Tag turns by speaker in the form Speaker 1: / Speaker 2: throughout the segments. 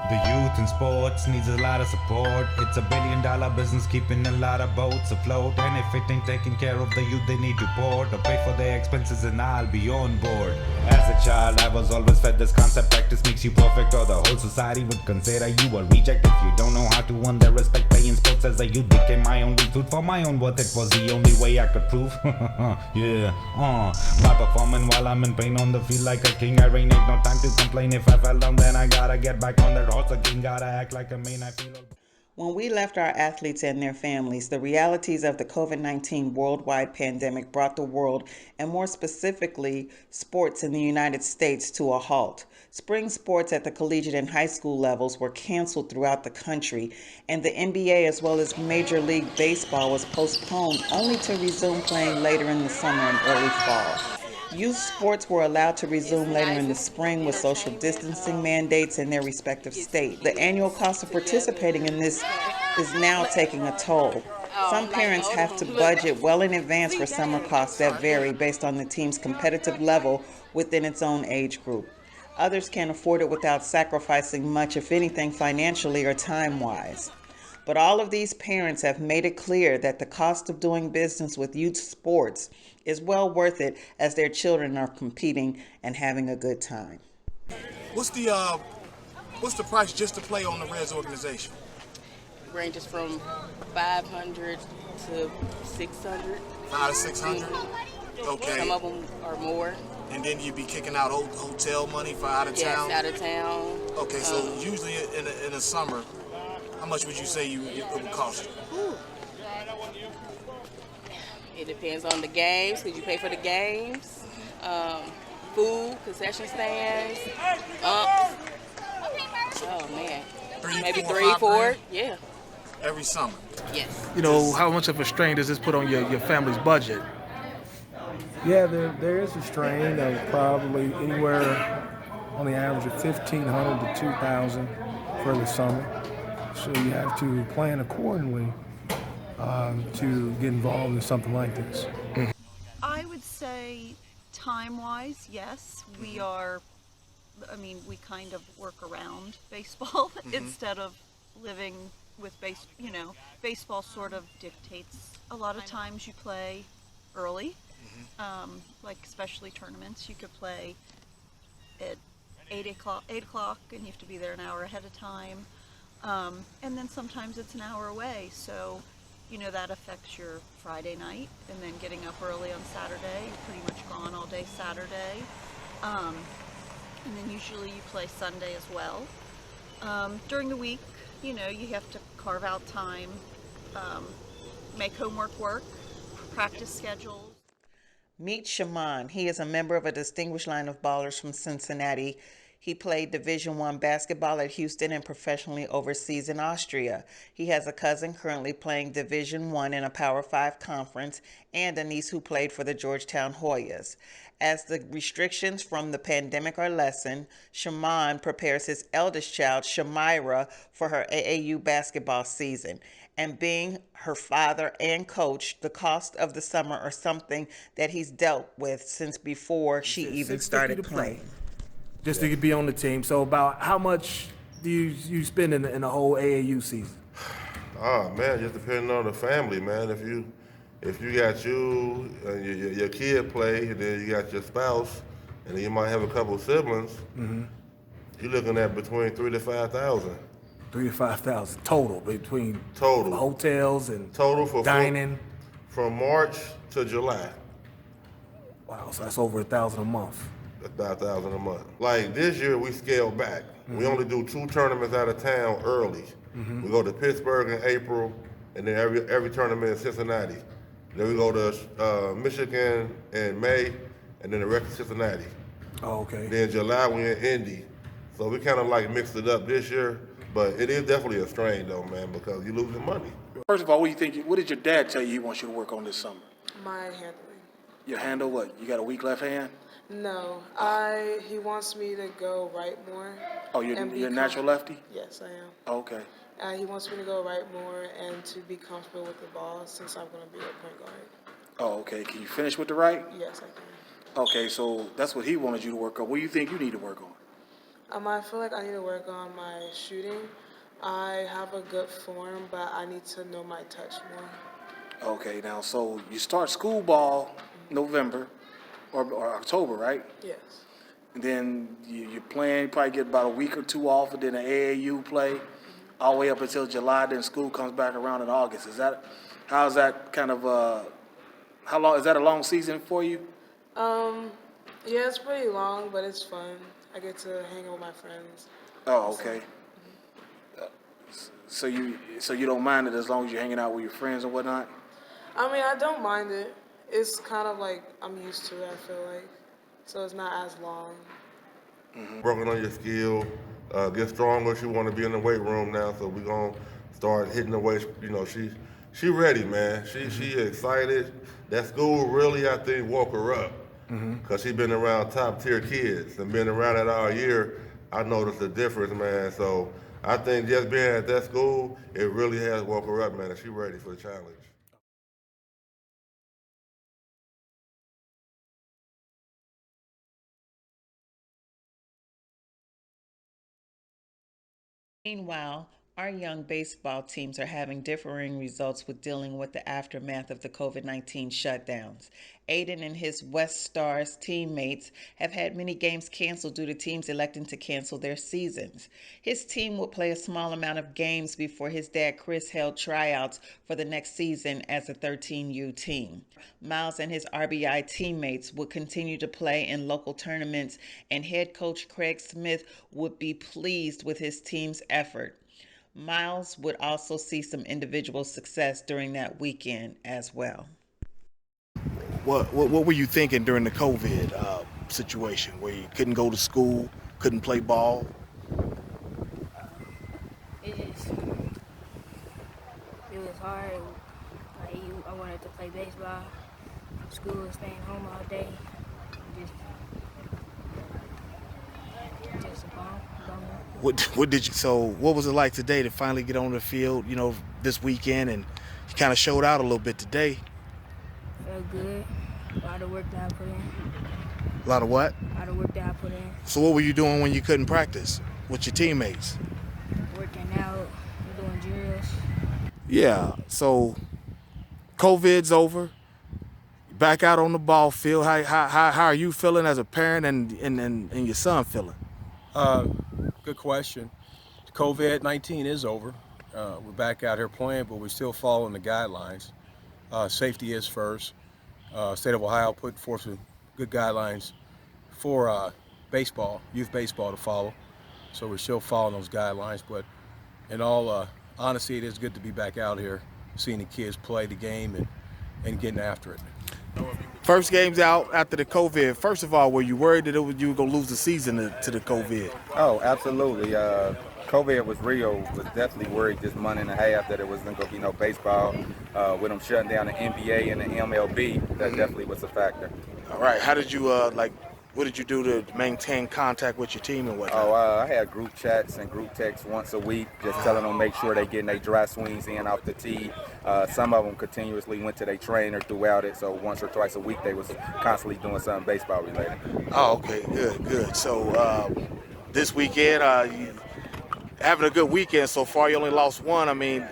Speaker 1: The youth in sports needs a lot of support. It's a billion-dollar business keeping a lot of boats afloat. And if it ain't taking care of the youth, they need to port or pay for their expenses, and I'll be on board. As a child, I was always fed this concept: practice makes you perfect, or the whole society would consider you a reject. If you don't know how to earn their respect, playing sports as a youth became my only truth. For my own worth, it was the only way I could prove. By performing while I'm in pain on the field like a king, I ain't no time to complain. If I fell down, then I gotta get back on that horse again. Gotta act like a man. I feel.
Speaker 2: When we left our athletes and their families, the realities of the COVID-19 worldwide pandemic brought the world, and more specifically, sports in the United States, to a halt. Spring sports at the collegiate and high school levels were canceled throughout the country, and the NBA as well as Major League Baseball was postponed only to resume playing later in the summer and early fall. Youth sports were allowed to resume later in the spring with social distancing mandates in their respective state. The annual cost of participating in this is now taking a toll. Some parents have to budget well in advance for summer costs that vary based on the team's competitive level within its own age group. Others can't afford it without sacrificing much, if anything, financially or time-wise. But all of these parents have made it clear that the cost of doing business with youth sports is well worth it, as their children are competing and having a good time.
Speaker 3: What's the price just to play on the Reds organization?
Speaker 4: Ranges from 500 to 600.
Speaker 3: 500 to 600. Okay.
Speaker 4: Some of them are more.
Speaker 3: And then you'd be kicking out hotel money for out of town.
Speaker 4: Yes, out of town.
Speaker 3: Okay, so usually in the summer, how much would you say it would cost you?
Speaker 4: It depends on the games, because you pay for the games. Food, concession stands. Oh man. Maybe three, four. Yeah.
Speaker 3: Every summer.
Speaker 4: Yes.
Speaker 5: You know, how much of a strain does this put on your family's budget?
Speaker 6: Yeah, there is a strain of probably anywhere on the average of $1,500 to $2,000 for the summer. So you have to plan accordingly to get involved in something like this.
Speaker 7: I would say time-wise, yes, we kind of work around baseball instead of living with baseball sort of dictates. A lot of times you play early, like especially tournaments, you could play at 8 o'clock and you have to be there an hour ahead of time. And then sometimes it's an hour away, so that affects your Friday night, and then getting up early on Saturday, you're pretty much gone all day Saturday. And then usually you play Sunday as well. During the week, you have to carve out time, make homework work, practice schedules.
Speaker 2: Meet Shaman. He is a member of a distinguished line of ballers from Cincinnati. He played Division I basketball at Houston and professionally overseas in Austria. He has a cousin currently playing Division I in a Power 5 conference, and a niece who played for the Georgetown Hoyas. As the restrictions from the pandemic are lessened, Shaman prepares his eldest child, Shamira, for her AAU basketball season. And being her father and coach, the cost of the summer are something that he's dealt with since before she even started playing.
Speaker 6: Just to be on the team. So about how much do you spend in the whole AAU season?
Speaker 8: Oh man, just depending on the family, man. If you got you and your kid play, and then you got your spouse, and then you might have a couple of siblings, you're looking at between $3,000 to $5,000.
Speaker 6: $3,000 to $5,000 total between
Speaker 8: Total.
Speaker 6: hotels and
Speaker 8: Total for
Speaker 6: dining.
Speaker 8: From March to July.
Speaker 6: Wow, so that's over $1,000 a month.
Speaker 8: About $1,000 a month. Like this year, we scaled back. We only do 2 tournaments out of town early. We go to Pittsburgh in April, and then every tournament in Cincinnati. Then we go to Michigan in May, and then the rest of Cincinnati.
Speaker 6: Oh, okay.
Speaker 8: Then July we're in Indy. So we kind of like mixed it up this year, but it is definitely a strain though, man, because you're losing money.
Speaker 5: First of all, what did your dad tell you he wants you to work on this summer?
Speaker 9: My handling.
Speaker 5: Your handle, what? You got a weak left hand?
Speaker 9: No, he wants me to go right more.
Speaker 5: Oh, you're a natural lefty?
Speaker 9: Yes, I am.
Speaker 5: Oh, okay.
Speaker 9: He wants me to go right more and to be comfortable with the ball since I'm going to be a point guard.
Speaker 5: Oh, okay. Can you finish with the right?
Speaker 9: Yes, I can.
Speaker 5: Okay, so that's what he wanted you to work on. What do you think you need to work on?
Speaker 9: I feel like I need to work on my shooting. I have a good form, but I need to know my touch more.
Speaker 5: Okay, now, so you start school ball November or October, right?
Speaker 9: Yes.
Speaker 5: And then you're playing, you probably get about a week or two off, and then an AAU play all the way up until July, then school comes back around in August. How's that kind of, how long, is that a long season for you?
Speaker 9: Um, yeah, it's pretty long, but it's fun. I get to hang out with my friends.
Speaker 5: Oh, okay. So you don't mind it as long as you're hanging out with your friends and whatnot?
Speaker 9: I mean, I don't mind it. It's kind of like I'm used to it, I feel like. So it's not as long.
Speaker 8: Working on your skill, get stronger. She want to be in the weight room now, so we're gonna start hitting the weights. You know, she ready, man. She excited. That school really, I think, woke her up because she been around top tier kids and been around it all year. I noticed the difference, man. So I think just being at that school, it really has woke her up, man. And she ready for the challenge.
Speaker 2: Meanwhile, our young baseball teams are having differing results with dealing with the aftermath of the COVID 19 shutdowns. Aiden and his West Stars teammates have had many games canceled due to teams electing to cancel their seasons. His team will play a small amount of games before his dad Chris held tryouts for the next season as a 13U team. Miles and his RBI teammates would continue to play in local tournaments, and head coach Craig Smith would be pleased with his team's effort. Miles would also see some individual success during that weekend as well.
Speaker 5: What were you thinking during the COVID situation where you couldn't go to school, couldn't play ball?
Speaker 10: It just it was hard. I wanted to play baseball. School and staying home all day. Just just a bummer.
Speaker 5: What did you? So what was it like today to finally get on the field? You know, this weekend, and you kind of showed out a little bit today.
Speaker 10: Felt good. A lot of work that I put in.
Speaker 5: A lot of what?
Speaker 10: A lot of work that I put in.
Speaker 5: So what were you doing when you couldn't practice with your teammates?
Speaker 10: Working out, doing drills.
Speaker 5: Yeah. So COVID's over. Back out on the ball field. How are you feeling as a parent and your son feeling?
Speaker 6: Good question. COVID-19 is over. We're back out here playing, but we're still following the guidelines. Safety is first. State of Ohio put forth some good guidelines for baseball, youth baseball to follow. So we're still following those guidelines, but in all honesty, it is good to be back out here, seeing the kids play the game and getting after it.
Speaker 5: First game's out after the COVID. First of all, were you worried that you were going to lose the season to the COVID?
Speaker 11: Oh, absolutely. COVID was real. Was definitely worried this month and a half that it wasn't going to be no baseball. With them shutting down the NBA and the MLB, that definitely was a factor.
Speaker 5: All right. How did you what did you do to maintain contact with your team and whatnot?
Speaker 11: Oh, I had group chats and group texts once a week, just telling them make sure they getting their dry swings in off the tee. Some of them continuously went to their trainer throughout it, so once or twice a week they was constantly doing something baseball related.
Speaker 5: Oh, okay, good. So this weekend, you having a good weekend so far. You only lost one. I mean,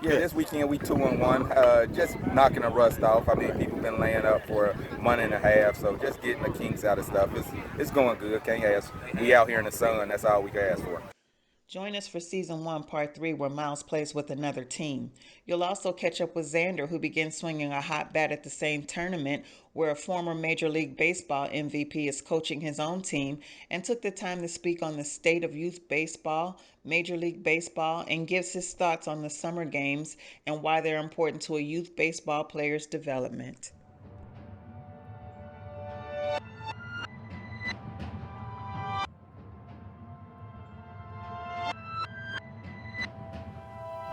Speaker 11: this weekend we 2-1. Just knocking the rust off. I mean, people been laying up for a month and a half, so just getting the kinks out of stuff. It's going good. Can't ask. We out here in the sun. That's all we can ask for.
Speaker 2: Join us for Season 1, Part 3, where Miles plays with another team. You'll also catch up with Xander, who began swinging a hot bat at the same tournament, where a former Major League Baseball MVP is coaching his own team, and took the time to speak on the state of youth baseball, Major League Baseball, and gives his thoughts on the summer games and why they're important to a youth baseball player's development.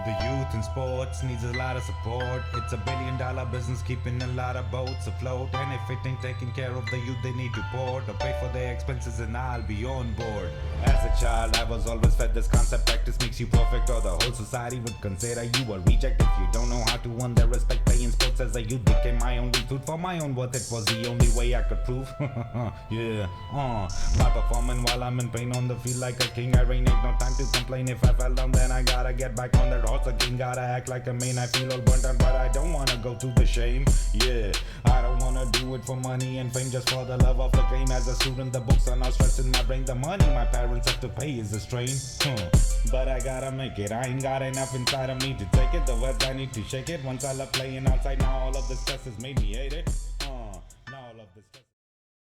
Speaker 1: The youth in sports needs a lot of support. It's $1 billion business keeping a lot of boats afloat. And if it ain't taking care of the youth, they need to port or pay for their expenses, and I'll be on board. As a child, I was always fed this concept: practice makes you perfect, or the whole society would consider you a reject. If you don't know how to earn their respect, playing sports as a youth became my only food for my own worth. It was the only way I could prove. Yeah, by performing while I'm in pain on the field like a king, I ain't no time to complain. If I fell down, then I gotta get back on that horse again. Gotta act like a man. I feel all burnt out, but I don't wanna go through the shame. Yeah, I don't wanna do it for money and fame, just for the love of the game. As a student, the books are not stressing my brain. The money my parents have to pay is a strain. But I gotta make it. I ain't got enough inside of me to take it. The words I need to shake it. Once I love playing outside, now all of the stress has made me hate it. Now all of the stress.